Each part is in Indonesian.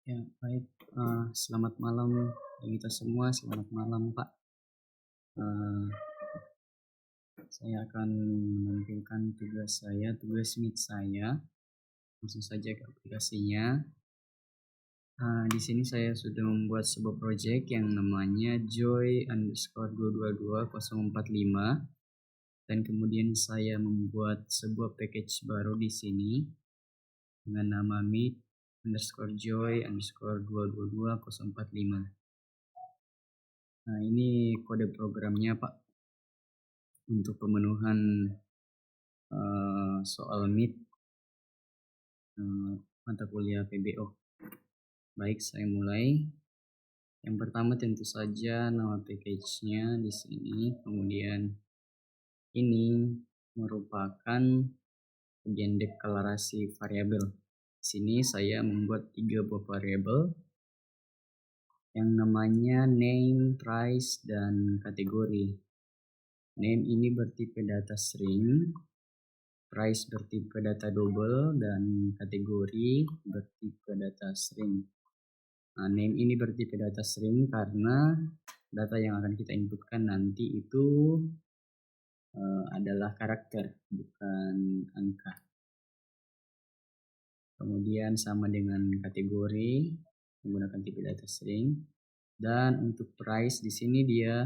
Ya, baik. Selamat malam bagi kita semua. Selamat malam, Pak. Eee, saya akan menampilkan tugas Meet saya. Langsung saja ke aplikasinya. Di sini saya sudah membuat sebuah project yang namanya joy_222.045 dan kemudian saya membuat sebuah package baru di sini dengan nama meet_joy_222.045. Nah, ini kode programnya, Pak, untuk pemenuhan soal Meet, mata kuliah PBO. Baik, saya mulai. Yang pertama tentu saja nama package-nya di sini, kemudian ini merupakan bagian deklarasi variabel. Di sini saya membuat 3 buah variabel yang namanya name, price, dan kategori. Name ini bertipe data string, price bertipe data double, dan kategori bertipe data string. Nah, name ini bertipe data string karena data yang akan kita inputkan nanti itu adalah karakter, bukan angka. Kemudian sama dengan kategori menggunakan tipe data string, dan untuk price di sini dia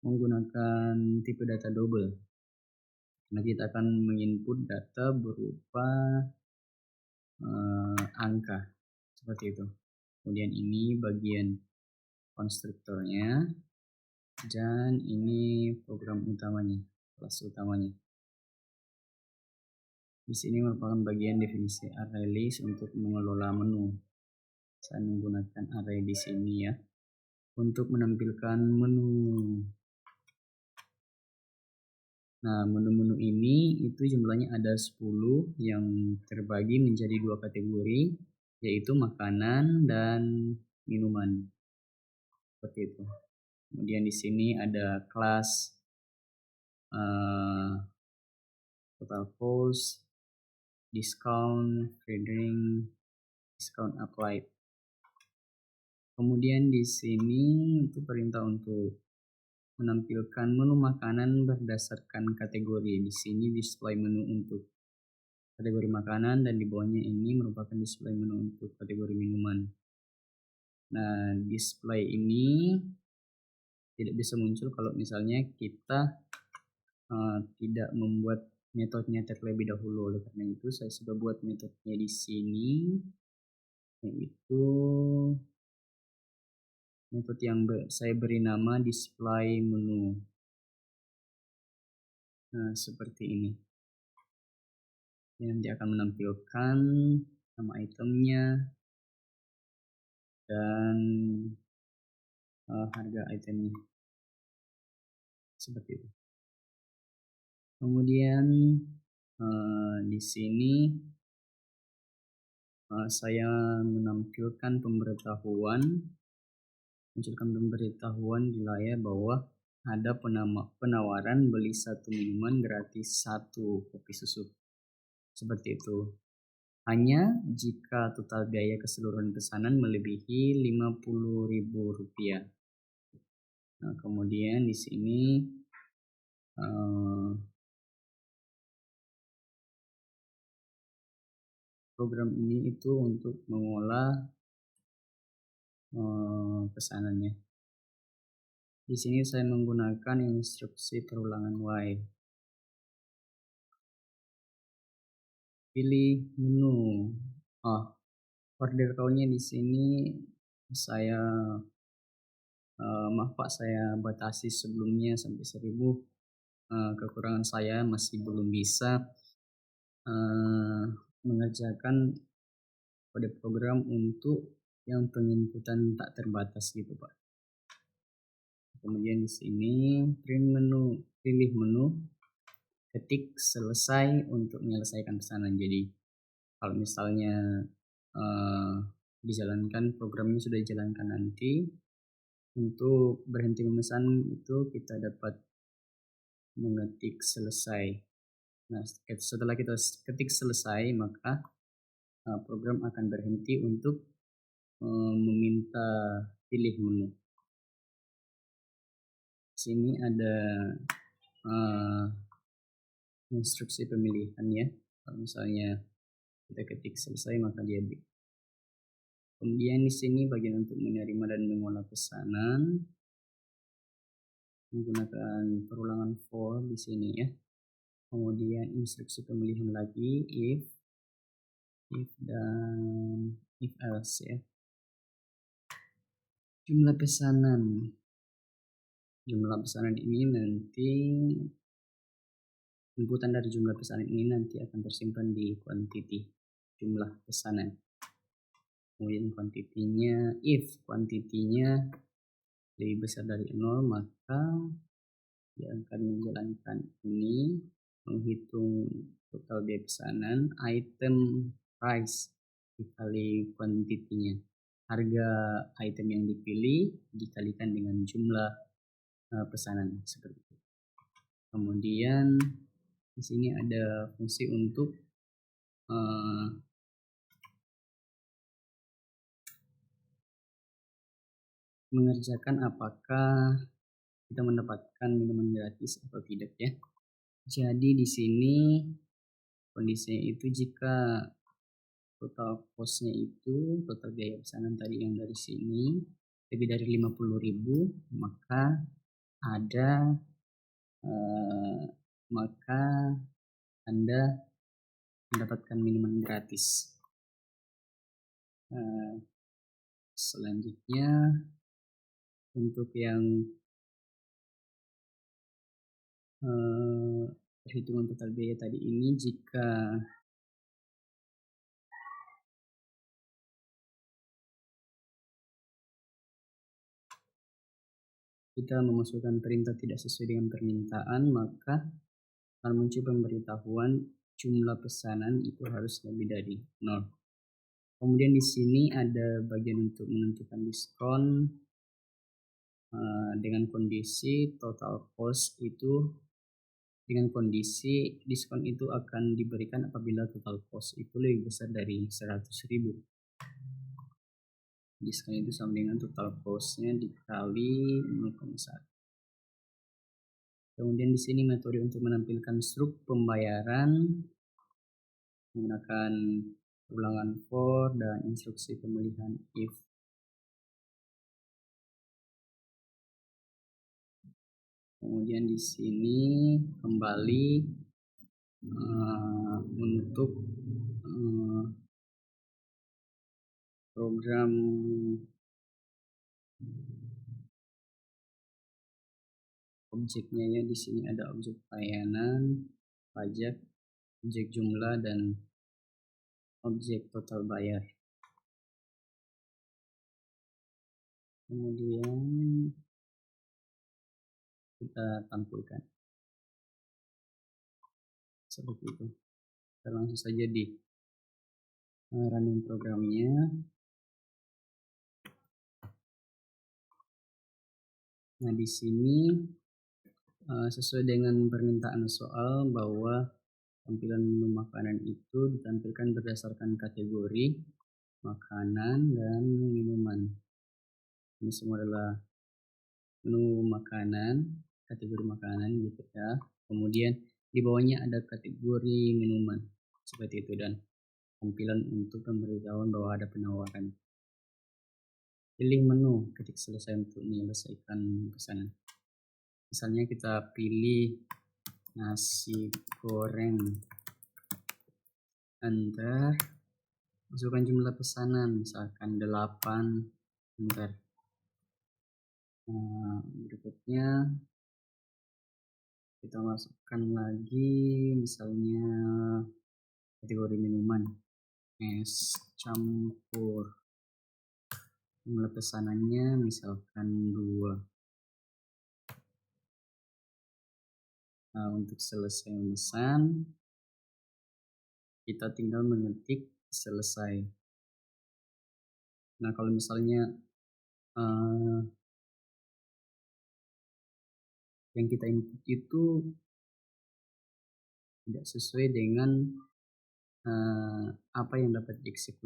menggunakan tipe data double. Nah, kita akan menginput data berupa angka seperti itu. Kemudian ini bagian konstruktornya, dan ini program utamanya, kelas utamanya. Di sini merupakan bagian definisi array list untuk mengelola menu. Saya menggunakan array di sini ya untuk menampilkan menu. Nah, menu-menu ini itu jumlahnya ada 10 yang terbagi menjadi 2 kategori, yaitu makanan dan minuman. Seperti itu. Kemudian di sini ada kelas total cost, discount, free drink, discount applied. Kemudian di sini itu perintah untuk menampilkan menu makanan berdasarkan kategori. Di sini display menu untuk kategori makanan, dan di bawahnya ini merupakan display menu untuk kategori minuman. Nah, display ini tidak bisa muncul kalau misalnya kita tidak membuat metodenya terlebih dahulu. Oleh karena itu saya sudah buat metodenya di sini, yaitu metode yang saya beri nama display menu. Nah, seperti ini. Yang dia akan menampilkan nama itemnya dan harga itemnya. Seperti itu. Kemudian di sini saya menampilkan munculkan pemberitahuan di layar bahwa ada penawaran beli 1 minuman gratis 1 kopi susu. Seperti itu. Hanya jika total biaya keseluruhan pesanan melebihi Rp50.000. Nah, kemudian di sini program ini itu untuk mengolah pesanannya. Di sini saya menggunakan instruksi perulangan while. Pilih menu. Order count-nya di sini saya maaf Pak, saya batasi sebelumnya sampai 1000. Kekurangan saya masih belum bisa mengerjakan kode program untuk yang penginputan tak terbatas gitu Pak. Kemudian di sini pilih menu, ketik selesai untuk menyelesaikan pesanan. Jadi kalau misalnya dijalankan, programnya sudah dijalankan, nanti untuk berhenti memesan itu kita dapat mengetik selesai. Nah, setelah kita ketik selesai, maka program akan berhenti untuk meminta pilih menu. Sini ada instruksi pemilihan ya. Kalau misalnya kita ketik selesai maka dia B. Kemudian di sini bagian untuk menerima dan mengolah pesanan menggunakan perulangan for di sini ya. Kemudian instruksi pemilihan lagi if dan if else ya. Jumlah pesanan ini nanti inputan dari jumlah pesanan ini nanti akan tersimpan di quantity jumlah pesanan. Kemudian kuantitinya, if kuantitinya lebih besar dari 0 maka dia akan menjalankan ini, menghitung total biaya pesanan, item price dikali kuantitinya, harga item yang dipilih dikalikan dengan jumlah pesanan seperti itu. Kemudian di sini ada fungsi untuk mengerjakan apakah kita mendapatkan minuman gratis atau tidak ya. Jadi di sini kondisinya itu jika total cost-nya itu total biaya pesanan tadi yang dari sini lebih dari 50.000 maka Anda mendapatkan minuman gratis. Selanjutnya untuk yang perhitungan total biaya tadi ini, jika kita memasukkan perintah tidak sesuai dengan permintaan maka akan muncul pemberitahuan jumlah pesanan itu harus lebih dari 0. Kemudian di sini ada bagian untuk menentukan diskon dengan kondisi total cost itu, dengan kondisi diskon itu akan diberikan apabila total cost itu lebih besar dari 100.000. Diskon itu sama dengan total cost-nya dikali 0,1. Kemudian di sini metode untuk menampilkan struk pembayaran menggunakan ulangan for dan instruksi pemilihan if. Kemudian di sini kembali untuk program objeknya ya. Di sini ada objek layanan, pajak, objek jumlah dan objek total bayar. Kemudian kita tampilkan seperti itu. Kita langsung saja di running programnya. Nah di sini sesuai dengan permintaan soal bahwa tampilan menu makanan itu ditampilkan berdasarkan kategori makanan dan minuman. Ini semua adalah menu makanan, kategori makanan gitu ya. Kemudian di bawahnya ada kategori minuman seperti itu dan tampilan untuk pemberitahuan bahwa ada penawaran. Pilih menu, ketik selesai untuk menyelesaikan pesanan. Misalnya kita pilih nasi goreng, enter, masukkan jumlah pesanan misalkan 8, enter. Berikutnya kita masukkan lagi misalnya kategori minuman, es campur, jumlah pesanannya misalkan 2. Nah, untuk selesai memesan kita tinggal mengetik selesai. Nah kalau misalnya yang kita input itu tidak sesuai dengan apa yang dapat dieksekusi